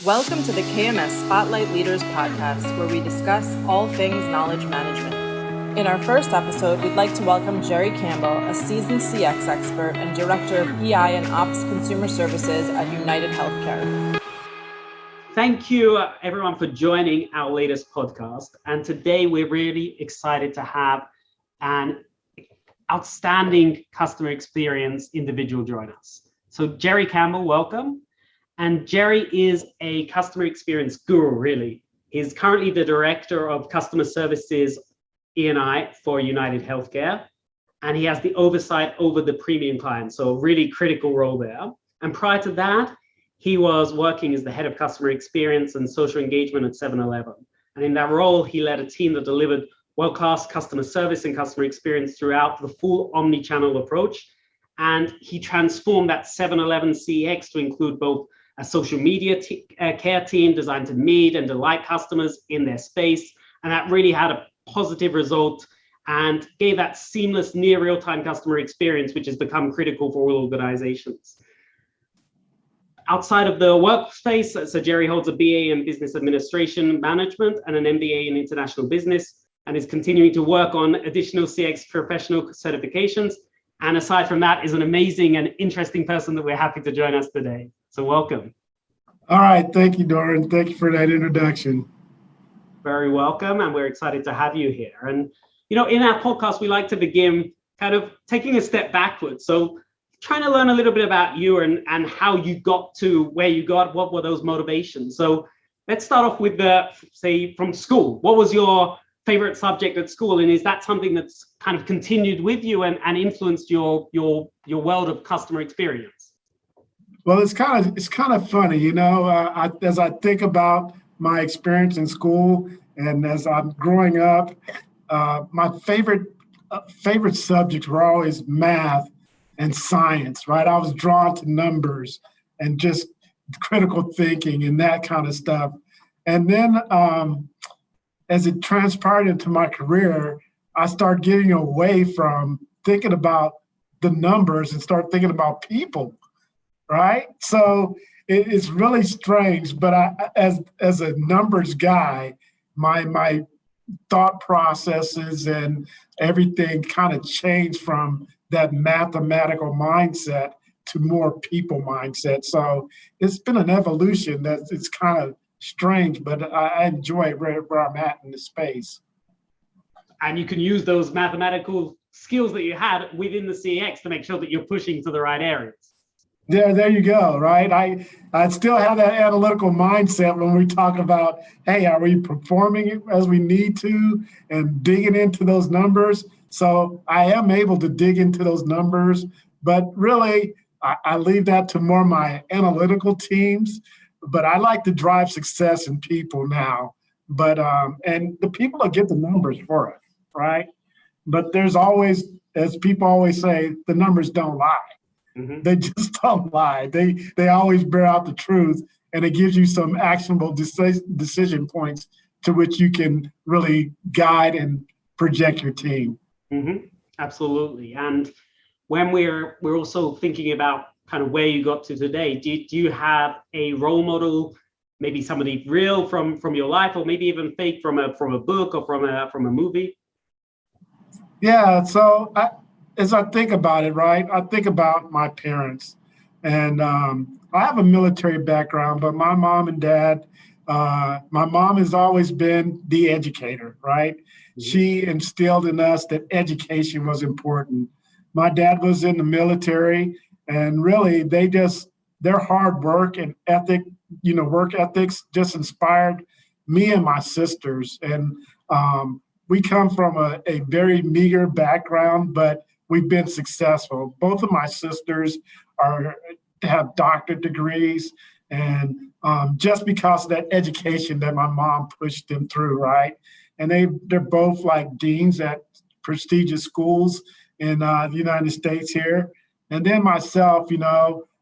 Welcome to the KMS Spotlight Leaders podcast, where we discuss all things knowledge management. In our first episode, we'd like to welcome Jerry Campbell, a seasoned CX expert and Director of EI and Ops Consumer Services at United Healthcare. Thank you, everyone, for joining our latest podcast. And today we're really excited to have an outstanding customer experience individual join us. So Jerry Campbell, welcome. And Jerry is a customer experience guru, really. He's currently the Director of Customer Services E&I for United Healthcare. And he has the oversight over the premium clients, so a really critical role there. And prior to that, he was working as the head of customer experience and social engagement at 7-Eleven. And in that role, he led a team that delivered world-class customer service and customer experience throughout the full omni-channel approach. And he transformed that 7-Eleven CX to include both a social media care team designed to meet and delight customers in their space. And that really had a positive result and gave that seamless near real-time customer experience, which has become critical for all organizations. Outside of the workspace, so Jerry holds a BA in Business Administration Management and an MBA in International Business, and is continuing to work on additional CX professional certifications. And aside from that, is an amazing and interesting person that we're happy to join us today. So welcome. All right, thank you, Doron. Thank you for that introduction. Very welcome, and we're excited to have you here. And in our podcast, we like to begin kind of taking a step backwards. So trying to learn a little bit about you and how you got to where you got, what were those motivations? So let's start off with from school. What was your favorite subject at school? And is that something that's kind of continued with you and influenced your world of customer experience? Well, it's kind of funny, as I think about my experience in school and as I'm growing up, my favorite subjects were always math and science, right? I was drawn to numbers and just critical thinking and that kind of stuff. And then as it transpired into my career, I started getting away from thinking about the numbers and start thinking about people, right? So it's really strange, but as a numbers guy, my thought processes and everything kind of changed from that mathematical mindset to more people mindset. So it's been an evolution that it's kind of strange, but I enjoy it where I'm at in the space. And you can use those mathematical skills that you had within the CX to make sure that you're pushing to the right areas. Yeah, there you go, right? I still have that analytical mindset when we talk about, hey, are we performing as we need to and digging into those numbers? So I am able to dig into those numbers, but really I leave that to more my analytical teams. But I like to drive success in people now. But and the people that get the numbers for us, right? But there's always, as people always say, the numbers don't lie. Mm-hmm. They just don't lie. They always bear out the truth, and it gives you some actionable decision points to which you can really guide and project your team. Mm-hmm. Absolutely. And when we're also thinking about kind of where you got to today, do you have a role model, maybe somebody real from your life, or maybe even fake from a book or from a movie? Yeah. So as I think about it, right, I think about my parents, and I have a military background, but my mom and dad, my mom has always been the educator, right? Mm-hmm. She instilled in us that education was important. My dad was in the military, and really their hard work and work ethics just inspired me and my sisters. And we come from a very meager background, but we've been successful. Both of my sisters have doctorate degrees, and just because of that education that my mom pushed them through, right? And they're both like deans at prestigious schools in the United States here. And then myself,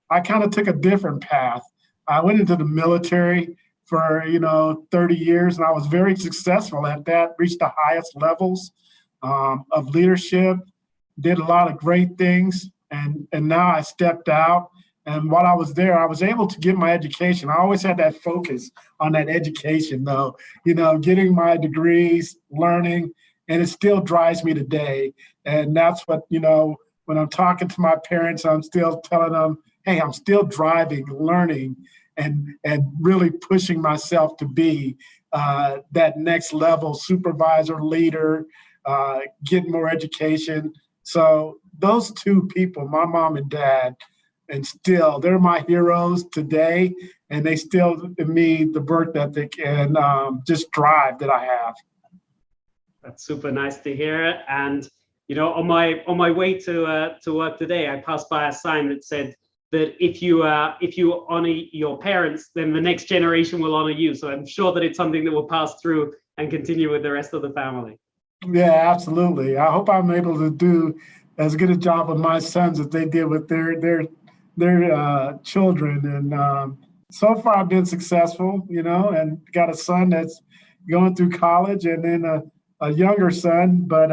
I kind of took a different path. I went into the military for 30 years, and I was very successful at that. Reached the highest levels of leadership. Did a lot of great things, and now I stepped out And while I was there, I was able to get my education. I always had that focus on that education, though, getting my degrees, learning, and it still drives me today. And that's what, when I'm talking to my parents, I'm still telling them, hey, I'm still driving, learning, and really pushing myself to be that next level supervisor, leader, get more education. So those two people, my mom and dad, and still they're my heroes today, and they still give me the work ethic and just drive that I have. That's super nice to hear. And on my way to work today, I passed by a sign that said that if you honor your parents, then the next generation will honor you. So I'm sure that it's something that will pass through and continue with the rest of the family. Yeah, absolutely. I hope I'm able to do as good a job with my sons as they did with their children. And so far, I've been successful, and got a son that's going through college, and then a younger son. But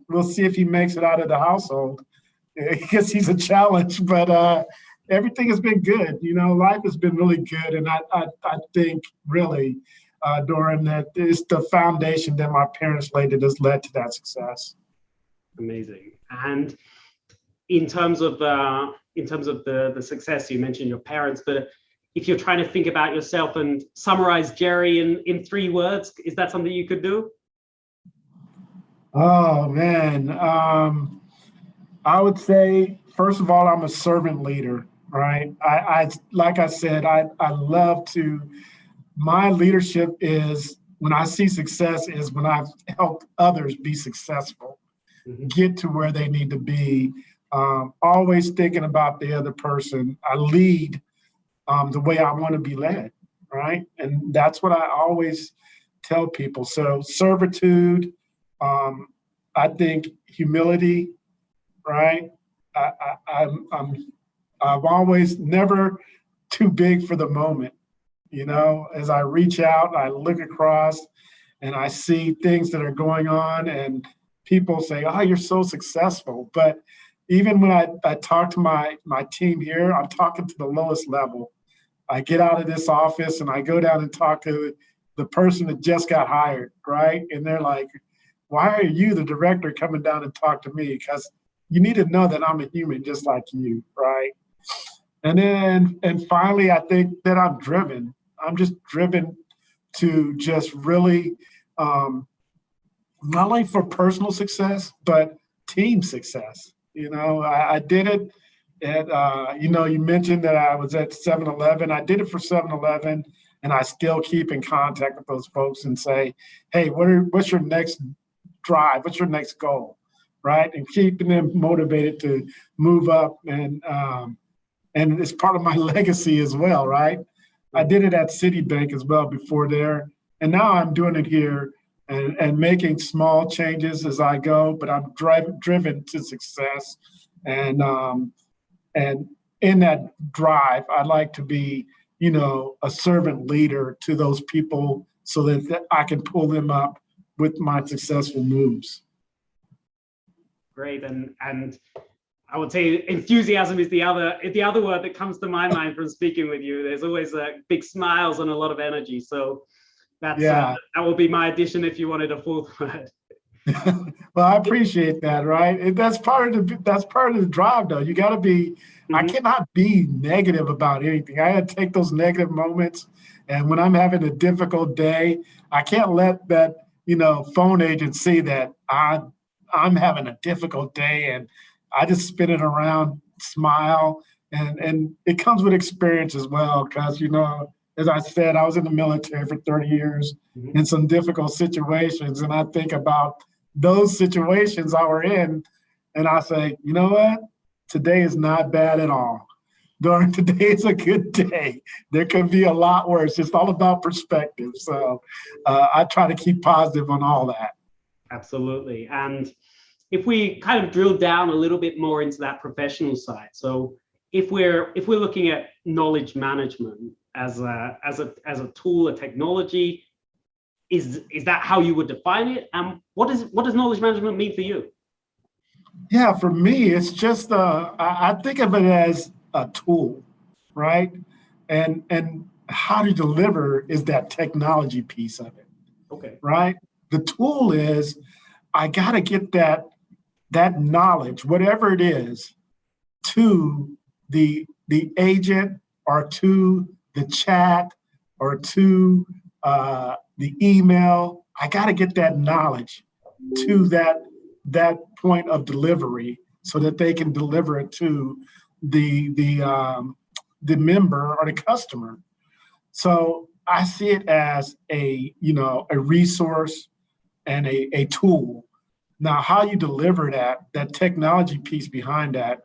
we'll see if he makes it out of the household. I guess he's a challenge, but everything has been good. Life has been really good, and I think really, Doron, that it's the foundation that my parents laid that has led to that success. Amazing. And in terms of the success, you mentioned your parents, but if you're trying to think about yourself and summarize Jerry in 3 words, is that something you could do? Oh man, I would say first of all, I'm a servant leader, right? I like I said, I love to. My leadership is when I see success is when I've helped others be successful, get to where they need to be. Always thinking about the other person. I lead the way I want to be led, right? And that's what I always tell people. So servitude, I think humility, right? I've always never too big for the moment. As I reach out, I look across and I see things that are going on, and people say, oh, you're so successful. But even when I talk to my team here, I'm talking to the lowest level. I get out of this office and I go down and talk to the person that just got hired, right? And they're like, why are you, the director, coming down and talk to me? Because you need to know that I'm a human just like you, right? And finally, I think that I'm driven. I'm just driven to just really, not only for personal success, but team success. I did it at, you mentioned that I was at 7-Eleven. I did it for 7-Eleven, and I still keep in contact with those folks and say, hey, what's your next drive? What's your next goal? Right? And keeping them motivated to move up. And it's part of my legacy as well, right? I did it at Citibank as well before there. And now I'm doing it here and making small changes as I go, but I'm driven to success. And in that drive, I'd like to be, a servant leader to those people so that I can pull them up with my successful moves. Great. And I would say enthusiasm is the other word that comes to my mind from speaking with you. There's always big smiles and a lot of energy. So that will be my addition if you wanted a full word. Well, I appreciate that, right? That's part of the drive, though. You got to be. I cannot be negative about anything. I had to take those negative moments, and when I'm having a difficult day, I can't let that phone agent see that I'm having a difficult day, and I just spin it around, smile, and it comes with experience as well. Because as I said, I was in the military for 30 years in some difficult situations, and I think about those situations I were in, and I say, you know what? Today is not bad at all. Today is a good day. There could be a lot worse. It's all about perspective. So I try to keep positive on all that. Absolutely. And if we kind of drill down a little bit more into that professional side, so if we're looking at knowledge management as a tool, a technology, is that how you would define it? And what does knowledge management mean for you? Yeah, for me, it's just I think of it as a tool, right? And how to deliver is that technology piece of it, Okay. right? The tool is I got to get that knowledge, whatever it is, to the agent or to the chat or to the email. I got to get that knowledge to that point of delivery so that they can deliver it to the member or the customer. So I see it as a resource and a tool. Now, how you deliver that technology piece behind that,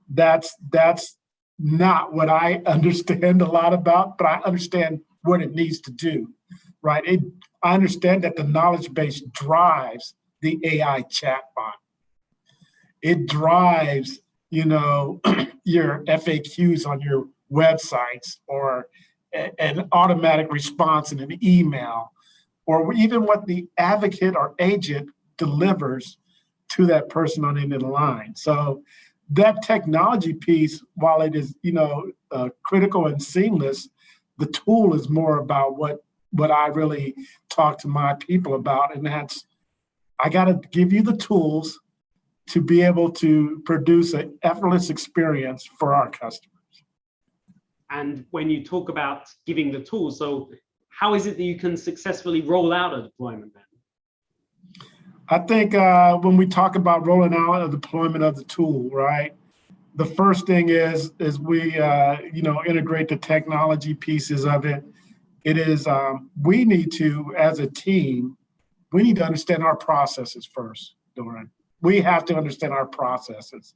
that's not what I understand a lot about, but I understand what it needs to do, right? I understand that the knowledge base drives the AI chatbot. It drives, your FAQs on your websites or an automatic response in an email, or even what the advocate or agent delivers to that person on the end of the line. So that technology piece, while it is, critical and seamless, the tool is more about what I really talk to my people about, and that's I got to give you the tools to be able to produce an effortless experience for our customers. And when you talk about giving the tools, so how is it that you can successfully roll out a deployment then? I think when we talk about rolling out a deployment of the tool, right? The first thing is we integrate the technology pieces of it. It is we need to, as a team, we need to understand our processes first, Doron. We have to understand our processes.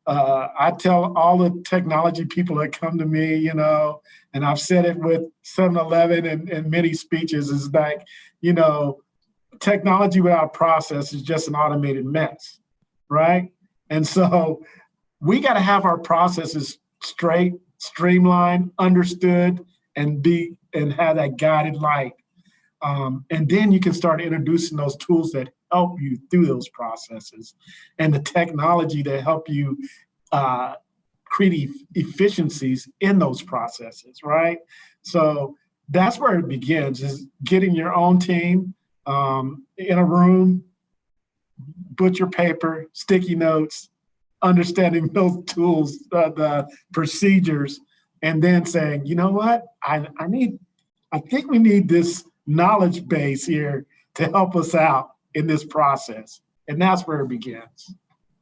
I tell all the technology people that come to me, and I've said it with 7-Eleven and many speeches, is like, technology without process is just an automated mess, right? And so we got to have our processes straight, streamlined, understood, and have that guided light. And then you can start introducing those tools that help you through those processes and the technology that help you create efficiencies in those processes, right? So that's where it begins, is getting your own team in a room, butcher paper, sticky notes, understanding those tools, the procedures, and then saying, you know what, I think we need this knowledge base here to help us out in this process. And that's where it begins.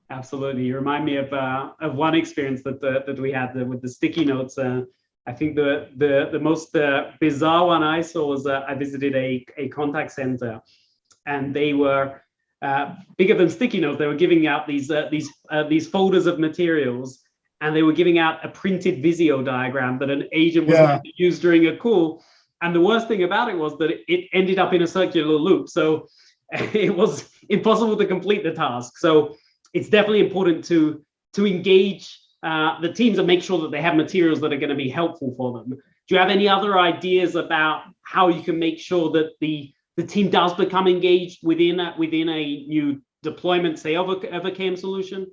Absolutely. You remind me of one experience that we had with the sticky notes. I think the most bizarre one I saw was I visited a contact center, and they were bigger than sticky notes. They were giving out these folders of materials, and they were giving out a printed Visio diagram that an agent was going to use during a call. And the worst thing about it was that it ended up in a circular loop. So it was impossible to complete the task. So it's definitely important to engage the teams and make sure that they have materials that are going to be helpful for them. Do you have any other ideas about how you can make sure that the team does become engaged within a new deployment, say, of a KM solution?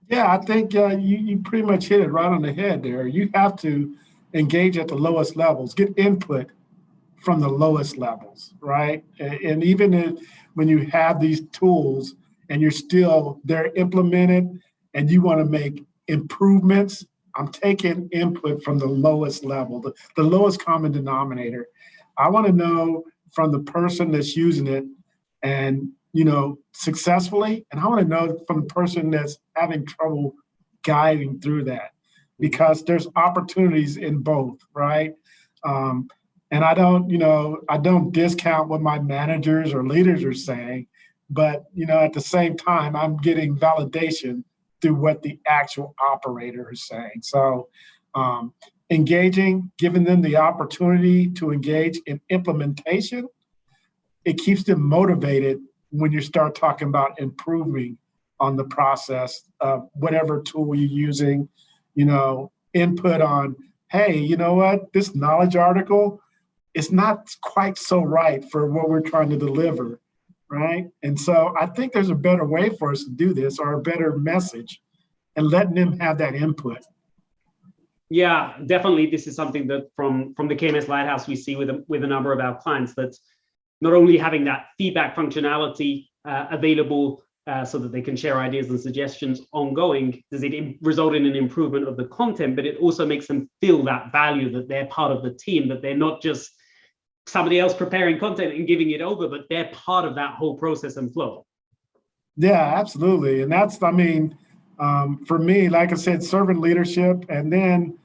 Yeah, I think you pretty much hit it right on the head there. You have to engage at the lowest levels, get input from the lowest levels, right? And even when you have these tools and they're implemented and you want to make improvements, I'm taking input from the lowest level, the lowest common denominator. I want to know from the person that's using it and, successfully, and I want to know from the person that's having trouble guiding through that, because there's opportunities in both, right? And I don't discount what my managers or leaders are saying, but at the same time, I'm getting validation through what the actual operator is saying. So engaging, giving them the opportunity to engage in implementation, it keeps them motivated when you start talking about improving on the process of whatever tool you're using, input on, hey, you know what, this knowledge article is not quite so right for what we're trying to deliver, right? And so I think there's a better way for us to do this, or a better message, and letting them have that input. Yeah, definitely. This is something that from the KMS Lighthouse we see with a number of our clients, that not only having that feedback functionality available so that they can share ideas and suggestions ongoing, does it result in an improvement of the content, but it also makes them feel that value, that they're part of the team, that they're not just somebody else preparing content and giving it over, but they're part of that whole process and flow. Yeah, absolutely. And that's, I mean, for me, like I said, servant leadership. And then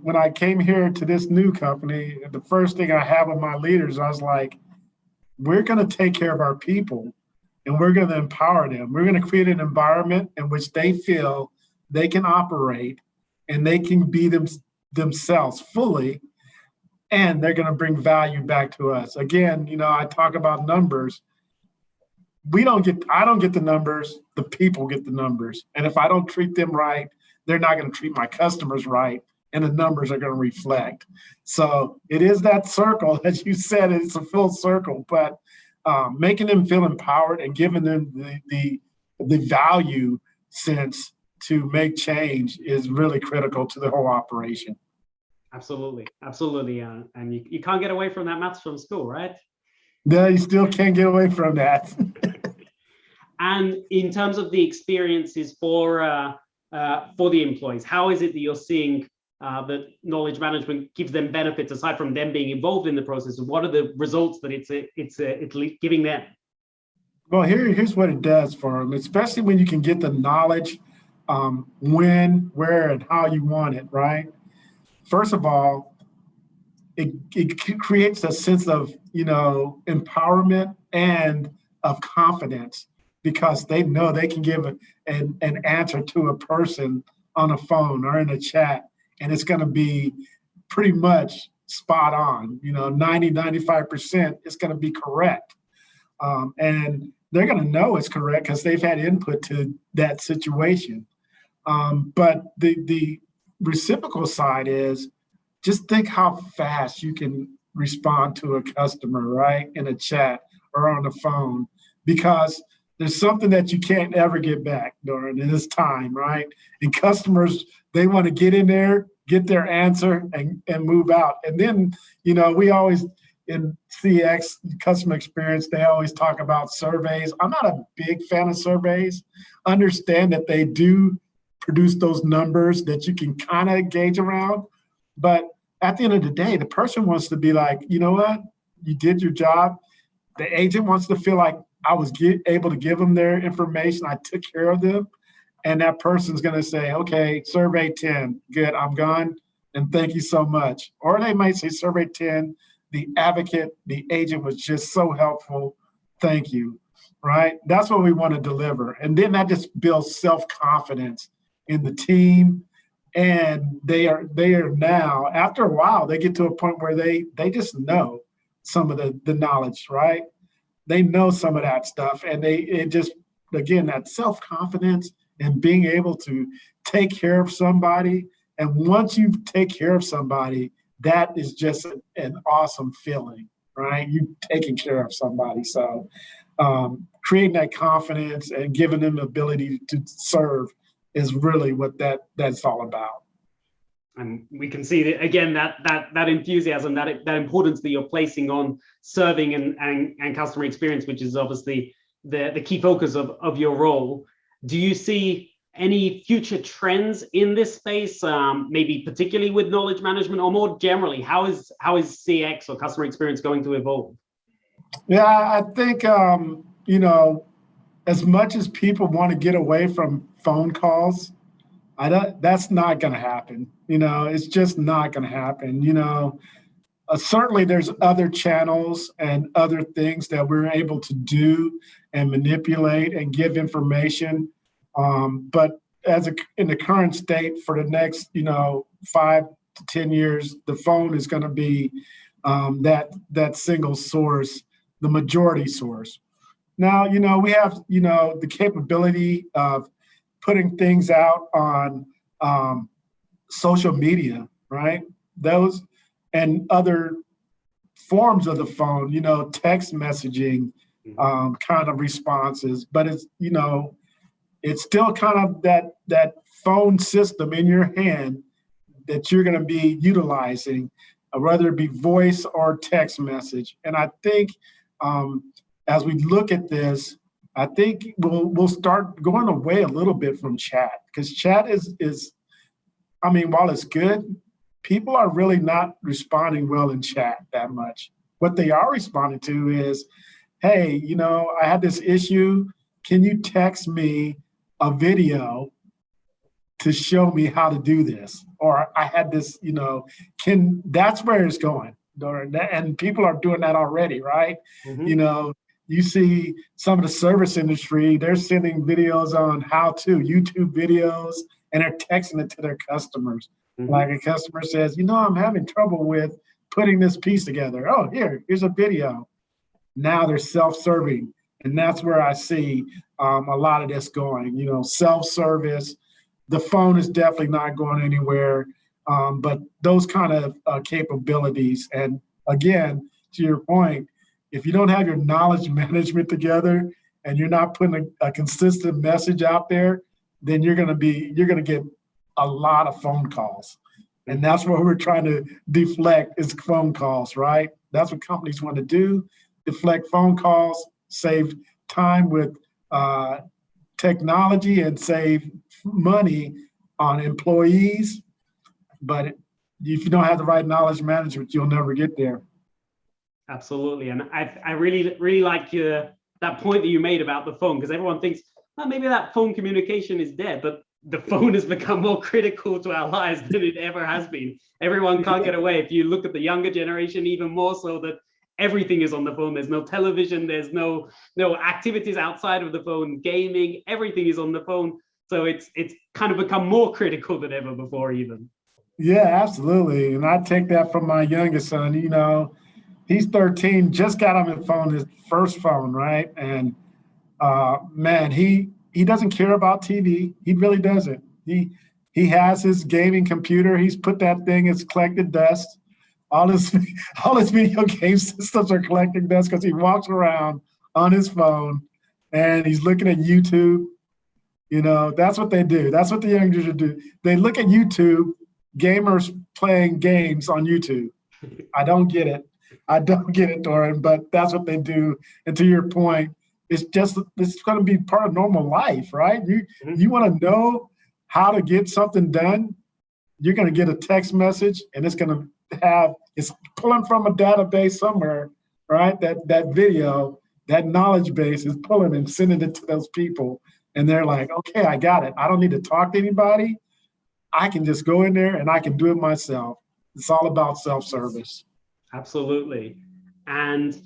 when I came here to this new company, the first thing I had with my leaders, I was like, we're going to take care of our people and we're going to empower them. We're going to create an environment in which they feel they can operate and they can be themselves fully, and they're going to bring value back to us. Again, I talk about numbers. I don't get the numbers, the people get the numbers. And if I don't treat them right, they're not going to treat my customers right, and the numbers are going to reflect. So it is that circle, as you said, it's a full circle, but making them feel empowered and giving them the value sense to make change is really critical to the whole operation. Absolutely. And you can't get away from that maths from school, right? No, you still can't get away from that. And in terms of the experiences for the employees, how is it that you're seeing that knowledge management gives them benefits aside from them being involved in the process? What are the results that it's giving them? Well, here's what it does for them, especially when you can get the knowledge when, where, and how you want it, right? First of all, it creates a sense of, empowerment and of confidence, because they know they can give an answer to a person on a phone or in a chat, and it's going to be pretty much spot on, 95% it's going to be correct. And they're going to know it's correct because they've had input to that situation. But the reciprocal side is, just think how fast you can respond to a customer, right, in a chat or on the phone, because there's something that you can't ever get back, Doron, and it's time, right? And customers, they want to get in there, get their answer, and move out. And then, we always, in CX, customer experience, they always talk about surveys. I'm not a big fan of surveys. Understand that they do produce those numbers that you can kind of gauge around. But at the end of the day, the person wants to be like, you know what? You did your job. The agent wants to feel like I was able to give them their information. I took care of them. And that person's going to say, okay, survey 10, good, I'm gone. And thank you so much. Or they might say survey 10, the advocate, the agent was just so helpful. Thank you, right? That's what we want to deliver. And then that just builds self-confidence in the team. And they are now, after a while, they get to a point where they just know some of the knowledge, right? They know some of that stuff. And it just, again, that self-confidence and being able to take care of somebody. And once you take care of somebody, that is just an awesome feeling, right? You taking care of somebody. So creating that confidence and giving them the ability to serve is really what that's all about. And we can see that, again, that enthusiasm, that importance that you're placing on serving and customer experience, which is obviously the key focus of your role. Do you see any future trends in this space, maybe particularly with knowledge management, or more generally, how is CX or customer experience going to evolve? Yeah, I think, as much as people want to get away from phone calls, that's not going to happen. It's just not going to happen. Certainly there's other channels and other things that we're able to do and manipulate and give information. But in the current state for the next, 5 to 10 years, the phone is going to be that single source, the majority source. Now, we have, the capability of putting things out on social media, right? Those and other forms of the phone, text messaging kind of responses, but it's still kind of that phone system in your hand that you're going to be utilizing, whether it be voice or text message. And I think as we look at this, I think we'll start going away a little bit from chat, because chat is I mean, while it's good, people are really not responding well in chat that much. What they are responding to is, hey, I had this issue. Can you text me a video to show me how to do this? Or I had this, that's where it's going. And people are doing that already, right? Mm-hmm. You see some of the service industry, they're sending videos on how to, YouTube videos, and they're texting it to their customers. Mm-hmm. Like a customer says, I'm having trouble with putting this piece together. Oh, here's a video. Now they're self-serving. And that's where I see a lot of this going, self-service. The phone is definitely not going anywhere, but those kind of capabilities. And again, to your point, if you don't have your knowledge management together and you're not putting a consistent message out there, then you're going to get a lot of phone calls. And that's what we're trying to deflect is phone calls, right? That's what companies want to do, deflect phone calls, save time with technology and save money on employees. But if you don't have the right knowledge management, you'll never get there. Absolutely. And I really, really like that point that you made about the phone, because everyone thinks, well, maybe that phone communication is dead, but the phone has become more critical to our lives than it ever has been. Everyone can't get away. If you look at the younger generation, even more so, that everything is on the phone. There's no television. There's no activities outside of the phone. Gaming, everything is on the phone. So it's kind of become more critical than ever before even. Yeah, absolutely. And I take that from my youngest son. He's 13, just got on his phone, his first phone, right? And man, he doesn't care about TV. He really doesn't. He has his gaming computer. He's put that thing, it's collected dust. All his video game systems are collecting dust because he walks around on his phone and he's looking at YouTube. That's what they do. That's what the young generation do. They look at YouTube, gamers playing games on YouTube. I don't get it, Doron, but that's what they do. And to your point, it's going to be part of normal life, right? You want to know how to get something done, you're going to get a text message, and it's pulling from a database somewhere, right? That video, that knowledge base is pulling and sending it to those people. And they're like, okay, I got it. I don't need to talk to anybody. I can just go in there and I can do it myself. It's all about self-service. Absolutely. And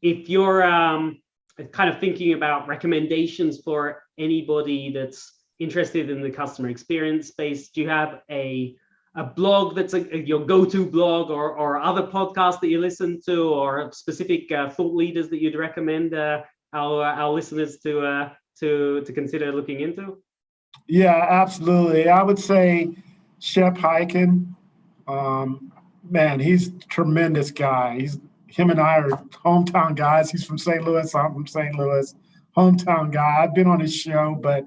if you're kind of thinking about recommendations for anybody that's interested in the customer experience space, do you have a blog that's your go-to blog, or other podcasts that you listen to, or specific thought leaders that you'd recommend our listeners to consider looking into? Yeah, absolutely. I would say Shep Hyken. Man, he's a tremendous guy. Him and I are hometown guys. He's from St. Louis. I'm from St. Louis. Hometown guy. I've been on his show, but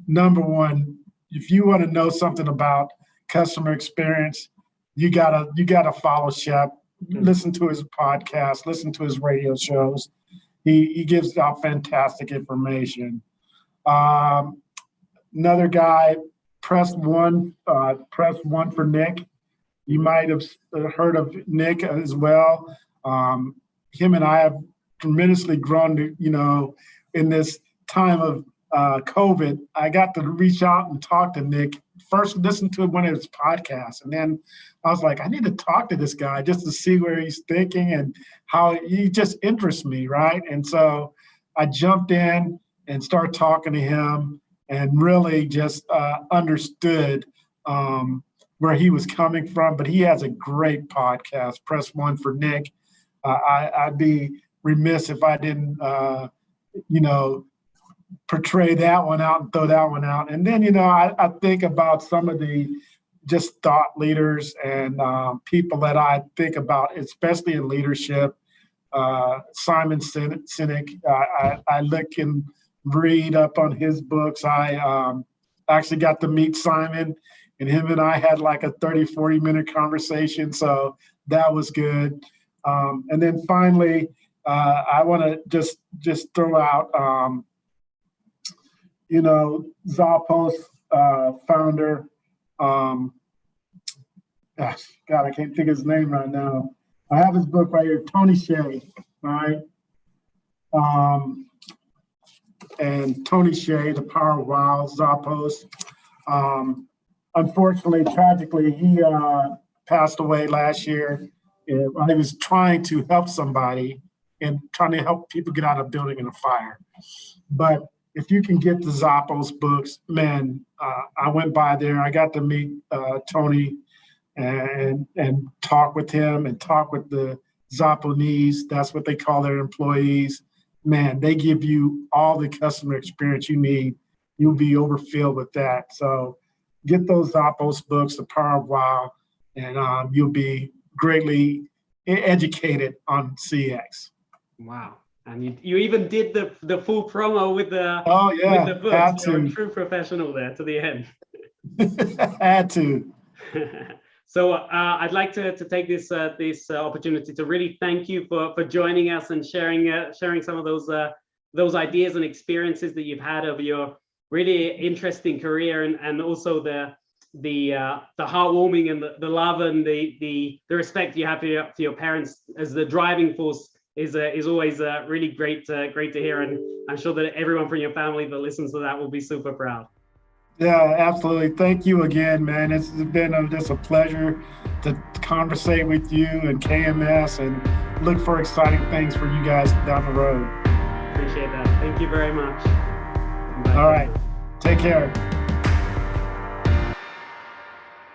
number one, if you want to know something about customer experience, you gotta follow Shep. Listen to his podcast. Listen to his radio shows. He gives out fantastic information. Another guy, Press One for Nick. You might have heard of Nick as well. Him and I have tremendously grown, in this time of COVID. I got to reach out and talk to Nick. First, listen to one of his podcasts, and then I was like, I need to talk to this guy just to see where he's thinking and how he just interests me, right? And so I jumped in and started talking to him and really just understood where he was coming from. But he has a great podcast, Press One for Nick. I'd be remiss if I didn't, portray that one out and throw that one out. And then, I think about some of the just thought leaders and people that I think about, especially in leadership. Simon Sinek, I look and read up on his books. I actually got to meet Simon and him and I had like a 30-40 minute conversation. So that was good. And then finally, I want to just throw out, Zappos founder. God, I can't think of his name right now. I have his book right here, Tony Hsieh, right? And Tony Hsieh, The Power of Wow, Zappos. Unfortunately, tragically, he passed away last year. He was trying to help somebody and trying to help people get out of a building in a fire. But if you can get the Zappos books, man, I went by there. I got to meet Tony and talk with him and talk with the Zapponese. That's what they call their employees. Man, they give you all the customer experience you need. You'll be overfilled with that. So get those Zappos books, The Power of Wow, and you'll be greatly educated on CX. Wow. And you even did the full promo with the with the books. Had You're a to. true professional there to the end. Had to. So I'd like to take this opportunity to really thank you for joining us and sharing some of those ideas and experiences that you've had over your really interesting career, and also the heartwarming and the love and the respect you have for your parents as the driving force is always really great to hear, and I'm sure that everyone from your family that listens to that will be super proud. Yeah, absolutely. Thank you again, man. It's been just a pleasure to conversate with you and KMS, and look for exciting things for you guys down the road. Appreciate that. Thank you very much. Bye. All right. Take care.